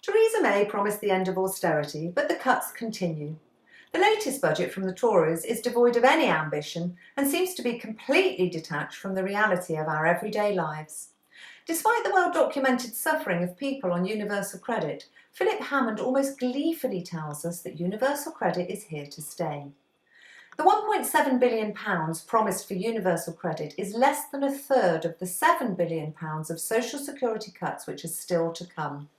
Theresa May promised the end of austerity, but the cuts continue. The latest budget from the Tories is devoid of any ambition and seems to be completely detached from the reality of our everyday lives. Despite the well-documented suffering of people on universal credit, Philip Hammond almost gleefully tells us that universal credit is here to stay. The £1.7 billion promised for universal credit is less than a third of the £7 billion of social security cuts which are still to come.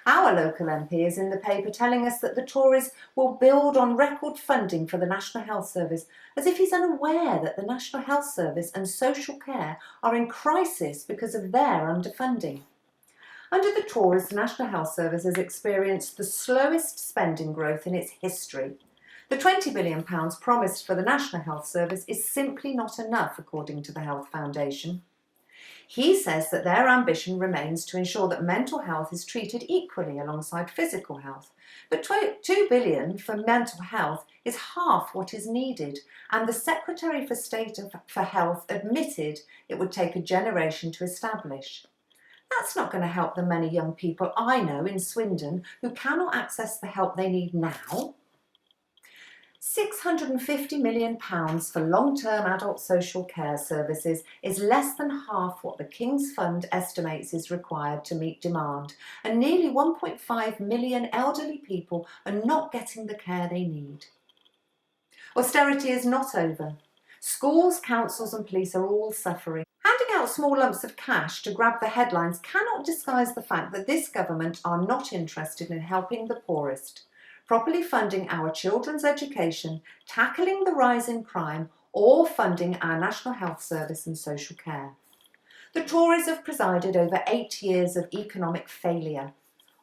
Our local MP is in the paper telling us that the Tories will build on record funding for the National Health Service, as if he's unaware that the National Health Service and social care are in crisis because of their underfunding. Under the Tories, the National Health Service has experienced the slowest spending growth in its history. The £20 billion promised for the National Health Service is simply not enough, according to the Health Foundation. He says that their ambition remains to ensure that mental health is treated equally alongside physical health. But £2 billion for mental health is half what is needed, and the Secretary for State for Health admitted it would take a generation to establish. That's not going to help the many young people I know in Swindon who cannot access the help they need now. £650 million for long-term adult social care services is less than half what the King's Fund estimates is required to meet demand, and nearly 1.5 million elderly people are not getting the care they need. Austerity is not over. Schools, councils and police are all suffering. Handing out small lumps of cash to grab the headlines cannot disguise the fact that this government are not interested in helping the poorest, properly funding our children's education, tackling the rise in crime, or funding our National Health Service and social care. The Tories have presided over 8 years of economic failure.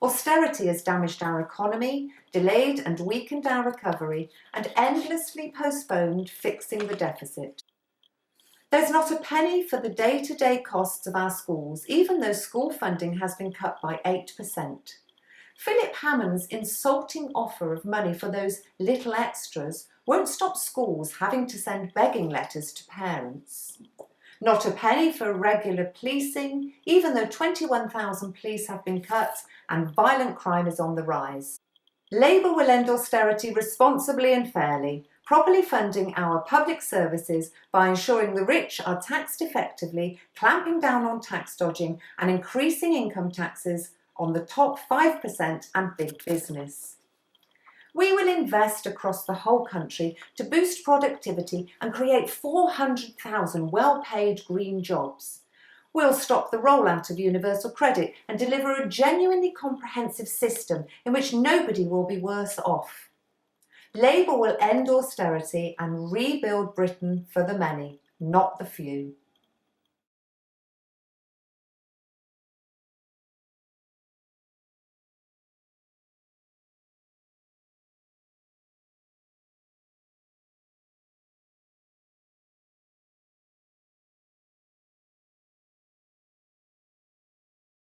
Austerity has damaged our economy, delayed and weakened our recovery, and endlessly postponed fixing the deficit. There's not a penny for the day-to-day costs of our schools, even though school funding has been cut by 8%. Philip Hammond's insulting offer of money for those little extras won't stop schools having to send begging letters to parents. Not a penny for regular policing, even though 21,000 police have been cut and violent crime is on the rise. Labour will end austerity responsibly and fairly, properly funding our public services by ensuring the rich are taxed effectively, clamping down on tax dodging and increasing income taxes on the top 5% and big business. We will invest across the whole country to boost productivity and create 400,000 well-paid green jobs. We'll stop the rollout of universal credit and deliver a genuinely comprehensive system in which nobody will be worse off. Labour will end austerity and rebuild Britain for the many, not the few.